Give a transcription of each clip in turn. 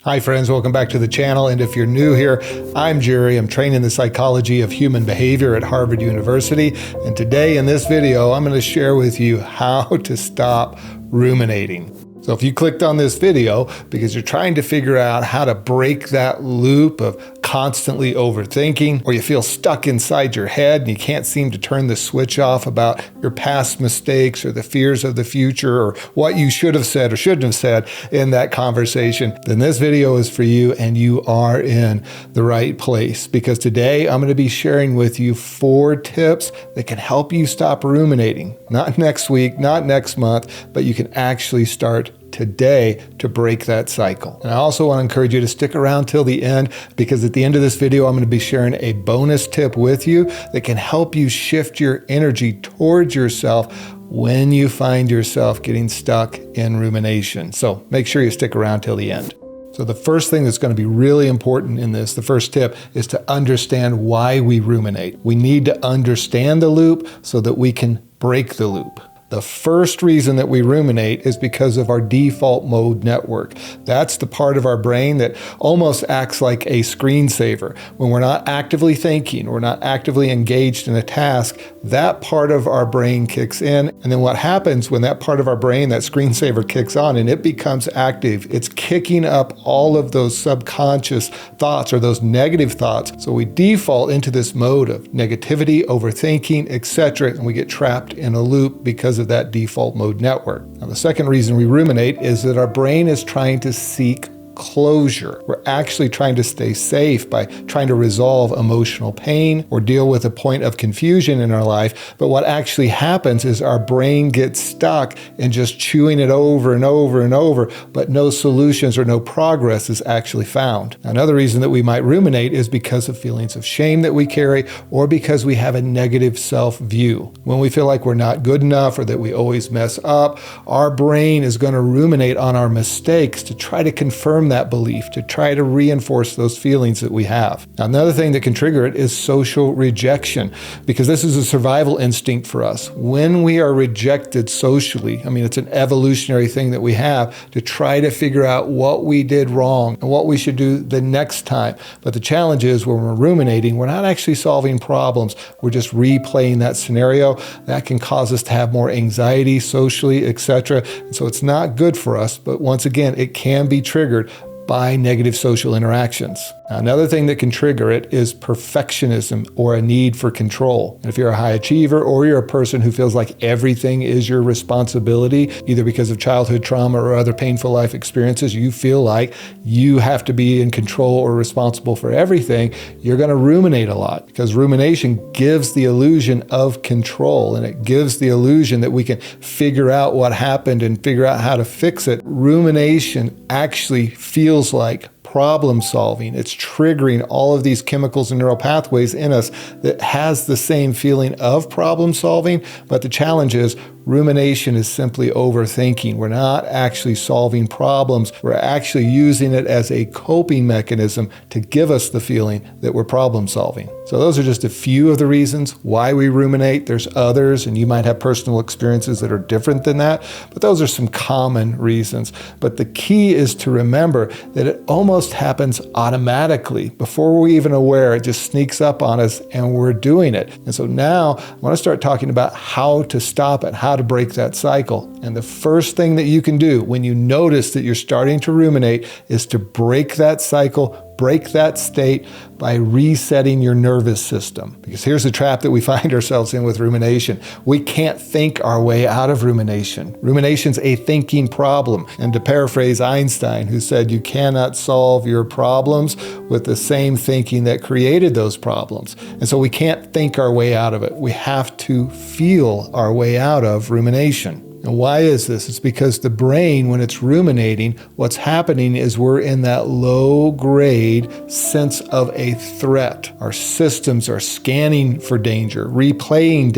Hi friends, welcome back to the channel. And if you're new here, I'm Jerry. I'm trained in the psychology of human behavior at Harvard University. And today in this video, I'm going to share with you how to stop ruminating. So if you clicked on this video because you're trying to figure out how to break that loop of constantly overthinking, or you feel stuck inside your head and you can't seem to turn the switch off about your past mistakes or the fears of the future or what you should have said or shouldn't have said in that conversation, then this video is for you and you are in the right place, because today I'm going to be sharing with you 4 tips that can help you stop ruminating. Not next week, not next month, but you can actually start today to break that cycle. And I also want to encourage you to stick around till the end, because at the end of this video, I'm going to be sharing a bonus tip with you that can help you shift your energy towards yourself when you find yourself getting stuck in rumination. So make sure you stick around till the end. So the first thing that's going to be really important in this, the first tip, is to understand why we ruminate. We need to understand the loop so that we can break the loop. The first reason that we ruminate is because of our default mode network. That's the part of our brain that almost acts like a screensaver. When we're not actively thinking, we're not actively engaged in a task, that part of our brain kicks in. And then what happens when that part of our brain, that screensaver, kicks on and it becomes active, it's kicking up all of those subconscious thoughts or those negative thoughts. So we default into this mode of negativity, overthinking, etc., and we get trapped in a loop because of that default mode network. Now, the second reason we ruminate is that our brain is trying to seek closure. We're actually trying to stay safe by trying to resolve emotional pain or deal with a point of confusion in our life. But what actually happens is our brain gets stuck in just chewing it over and over and over, but no solutions or no progress is actually found. Another reason that we might ruminate is because of feelings of shame that we carry, or because we have a negative self-view. When we feel like we're not good enough or that we always mess up, our brain is going to ruminate on our mistakes to try to confirm that belief, to try to reinforce those feelings that we have. Now, another thing that can trigger it is social rejection, because this is a survival instinct for us. When we are rejected socially, it's an evolutionary thing that we have to try to figure out what we did wrong and what we should do the next time. But the challenge is, when we're ruminating, we're not actually solving problems. We're just replaying that scenario. That can cause us to have more anxiety socially, etc. And so it's not good for us. But once again, it can be triggered by negative social interactions. Now, another thing that can trigger it is perfectionism or a need for control. And if you're a high achiever, or you're a person who feels like everything is your responsibility, either because of childhood trauma or other painful life experiences, you feel like you have to be in control or responsible for everything, you're going to ruminate a lot, because rumination gives the illusion of control, and it gives the illusion that we can figure out what happened and figure out how to fix it. Rumination actually feels like problem solving. It's triggering all of these chemicals and neural pathways in us that has the same feeling of problem solving. But the challenge is, rumination is simply overthinking. We're not actually solving problems. We're actually using it as a coping mechanism to give us the feeling that we're problem solving. So those are just a few of the reasons why we ruminate. There's others, and you might have personal experiences that are different than that, but those are some common reasons. But the key is to remember that it almost happens automatically. Before we're even aware, it just sneaks up on us and we're doing it. And so now I want to start talking about how to stop it, how to break that cycle. And the first thing that you can do when you notice that you're starting to ruminate is to break that cycle, break that state by resetting your nervous system. Because here's the trap that we find ourselves in with rumination. We can't think our way out of rumination. Rumination's a thinking problem. And to paraphrase Einstein, who said, you cannot solve your problems with the same thinking that created those problems. And so we can't think our way out of it. We have to feel our way out of rumination. And why is this? It's because the brain, when it's ruminating, what's happening is we're in that low-grade sense of a threat. Our systems are scanning for danger, replaying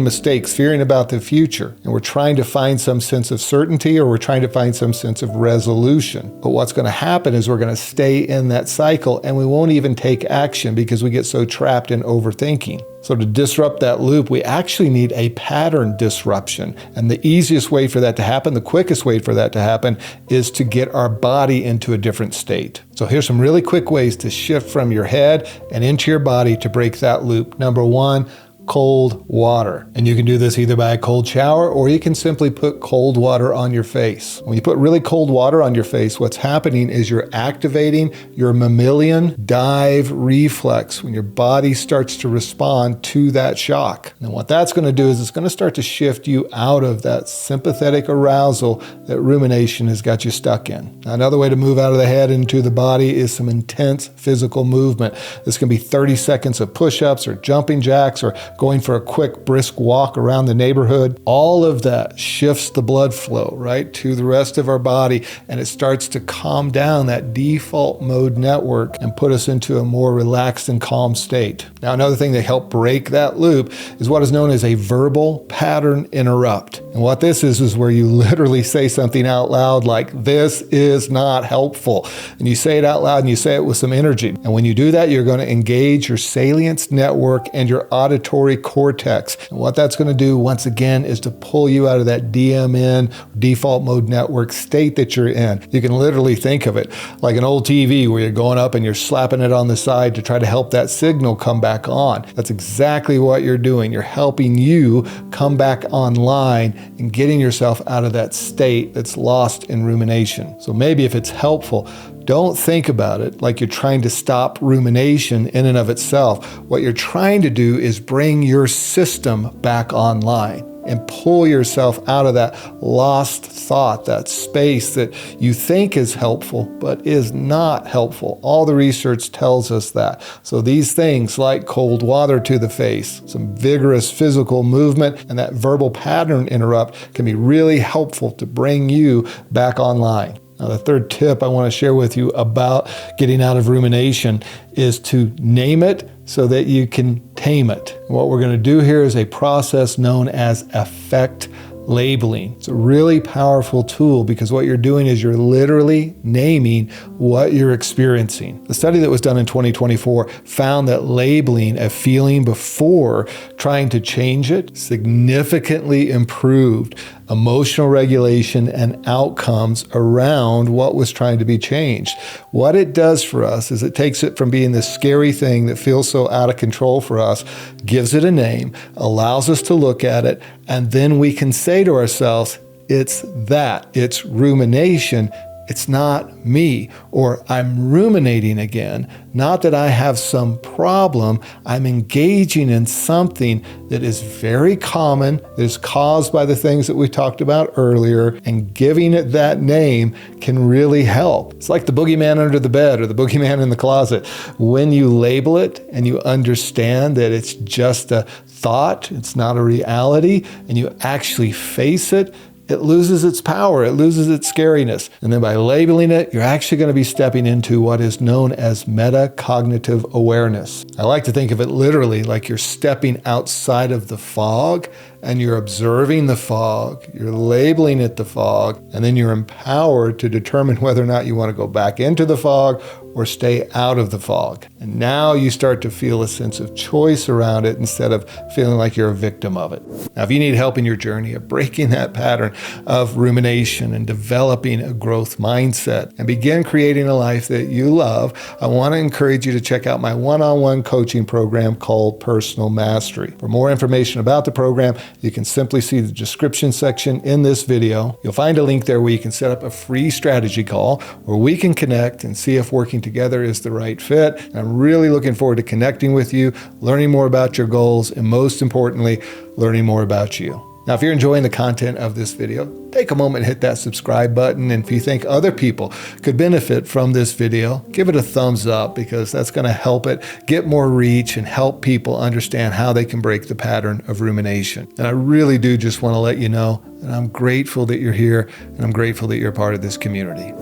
mistakes, fearing about the future. And we're trying to find some sense of certainty, or we're trying to find some sense of resolution. But what's going to happen is we're going to stay in that cycle, and we won't even take action because we get so trapped in overthinking. So to disrupt that loop, we actually need a pattern disruption. And the easiest way for that to happen, the quickest way for that to happen, is to get our body into a different state. So here's some really quick ways to shift from your head and into your body to break that loop. Number one, cold water. And you can do this either by a cold shower, or you can simply put cold water on your face. When you put really cold water on your face, what's happening is you're activating your mammalian dive reflex when your body starts to respond to that shock. And what that's going to do is it's going to start to shift you out of that sympathetic arousal that rumination has got you stuck in. Now, another way to move out of the head into the body is some intense physical movement. This can be 30 seconds of push-ups or jumping jacks or going for a quick brisk walk around the neighborhood. All of that shifts the blood flow, right, to the rest of our body, and it starts to calm down that default mode network and put us into a more relaxed and calm state. Now, another thing that helps break that loop is what is known as a verbal pattern interrupt. And what this is where you literally say something out loud like, "This is not helpful." And you say it out loud and you say it with some energy. And when you do that, you're going to engage your salience network and your auditory cortex. And what that's going to do, once again, is to pull you out of that DMN, default mode network state that you're in. You can literally think of it like an old TV where you're going up and you're slapping it on the side to try to help that signal come back on. That's exactly what you're doing. You're helping you come back online and getting yourself out of that state that's lost in rumination. So maybe if it's helpful, don't think about it like you're trying to stop rumination in and of itself. What you're trying to do is bring your system back online and pull yourself out of that lost thought, that space that you think is helpful, but is not helpful. All the research tells us that. So these things like cold water to the face, some vigorous physical movement, and that verbal pattern interrupt can be really helpful to bring you back online. Now, the third tip I want to share with you about getting out of rumination is to name it so that you can tame it. What we're going to do here is a process known as affect labeling. It's a really powerful tool because what you're doing is you're literally naming what you're experiencing. The study that was done in 2024 found that labeling a feeling before trying to change it significantly improved emotional regulation and outcomes around what was trying to be changed. What it does for us is it takes it from being this scary thing that feels so out of control for us, gives it a name, allows us to look at it, and then we can say to ourselves, it's that, it's rumination, it's not me, or I'm ruminating again. Not that I have some problem, I'm engaging in something that is very common, that is caused by the things that we talked about earlier, and giving it that name can really help. It's like the boogeyman under the bed or the boogeyman in the closet. When you label it and you understand that it's just a thought, it's not a reality, and you actually face it, it loses its power, it loses its scariness. And then by labeling it, you're actually going to be stepping into what is known as metacognitive awareness. I like to think of it literally like you're stepping outside of the fog and you're observing the fog, you're labeling it the fog, and then you're empowered to determine whether or not you want to go back into the fog or stay out of the fog. And now you start to feel a sense of choice around it instead of feeling like you're a victim of it. Now, if you need help in your journey of breaking that pattern of rumination and developing a growth mindset and begin creating a life that you love, I want to encourage you to check out my one-on-one coaching program called Personal Mastery. For more information about the program, you can simply see the description section in this video. You'll find a link there where you can set up a free strategy call where we can connect and see if working together is the right fit. And I'm really looking forward to connecting with you, learning more about your goals, and most importantly, learning more about you. Now, if you're enjoying the content of this video, take a moment and hit that subscribe button. And if you think other people could benefit from this video, give it a thumbs up because that's going to help it get more reach and help people understand how they can break the pattern of rumination. And I really do just want to let you know that I'm grateful that you're here and I'm grateful that you're a part of this community.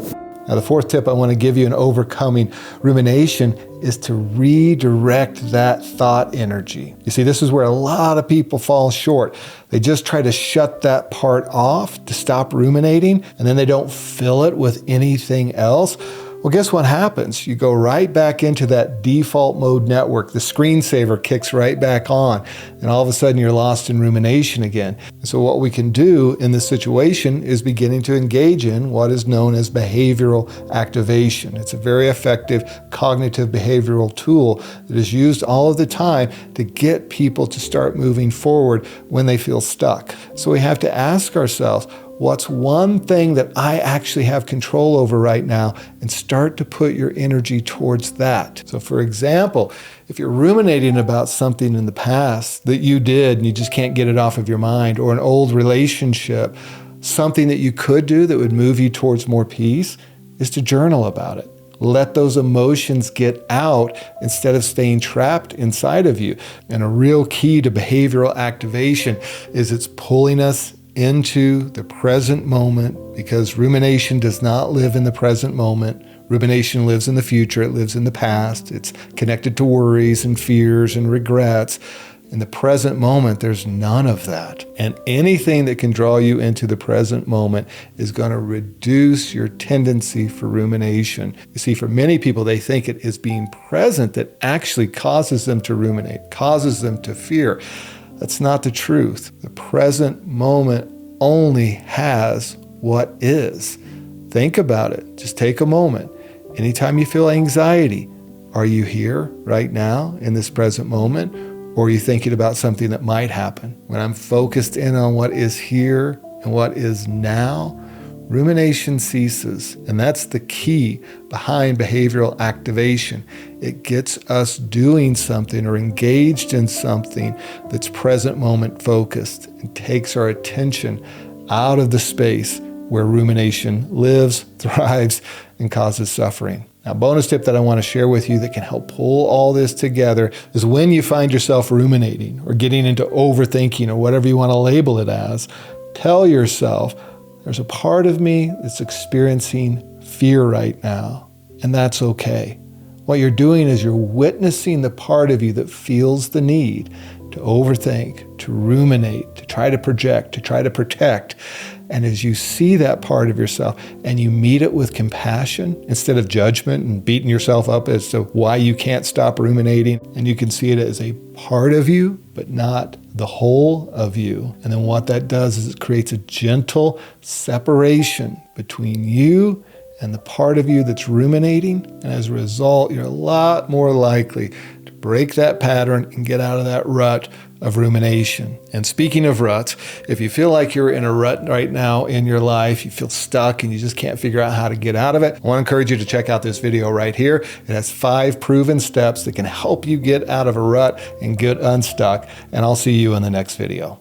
Now, the fourth tip I want to give you in overcoming rumination is to redirect that thought energy. You see, this is where a lot of people fall short. They just try to shut that part off to stop ruminating, and then they don't fill it with anything else. Well, guess what happens? You go right back into that default mode network. The screensaver kicks right back on, and all of a sudden you're lost in rumination again. So what we can do in this situation is beginning to engage in what is known as behavioral activation. It's a very effective cognitive behavioral tool that is used all of the time to get people to start moving forward when they feel stuck. So we have to ask ourselves, what's one thing that I actually have control over right now, and start to put your energy towards that. So for example, if you're ruminating about something in the past that you did and you just can't get it off of your mind, or an old relationship, something that you could do that would move you towards more peace is to journal about it. Let those emotions get out instead of staying trapped inside of you. And a real key to behavioral activation is it's pulling us into the present moment, because rumination does not live in the present moment. Rumination lives in the future. It lives in the past. It's connected to worries and fears and regrets. In the present moment, there's none of that. And anything that can draw you into the present moment is going to reduce your tendency for rumination. You see, for many people, they think it is being present that actually causes them to ruminate, causes them to fear. That's not the truth. The present moment only has what is. Think about it. Just take a moment. Anytime you feel anxiety, are you here right now in this present moment? Or are you thinking about something that might happen? When I'm focused in on what is here and what is now, rumination ceases. And that's the key behind behavioral activation. It gets us doing something or engaged in something that's present moment focused, and takes our attention out of the space where rumination lives, thrives, and causes suffering. Now, bonus tip that I want to share with you that can help pull all this together is when you find yourself ruminating or getting into overthinking or whatever you want to label it as, tell yourself, there's a part of me that's experiencing fear right now, and that's okay. What you're doing is you're witnessing the part of you that feels the need to overthink, to ruminate, to try to project, to try to protect. And as you see that part of yourself and you meet it with compassion instead of judgment and beating yourself up as to why you can't stop ruminating, and you can see it as a part of you, but not the whole of you. And then what that does is it creates a gentle separation between you and the part of you that's ruminating. And as a result, you're a lot more likely to break that pattern and get out of that rut of rumination. And speaking of ruts, if you feel like you're in a rut right now in your life, you feel stuck and you just can't figure out how to get out of it, I want to encourage you to check out this video right here. It has 5 proven steps that can help you get out of a rut and get unstuck. And I'll see you in the next video.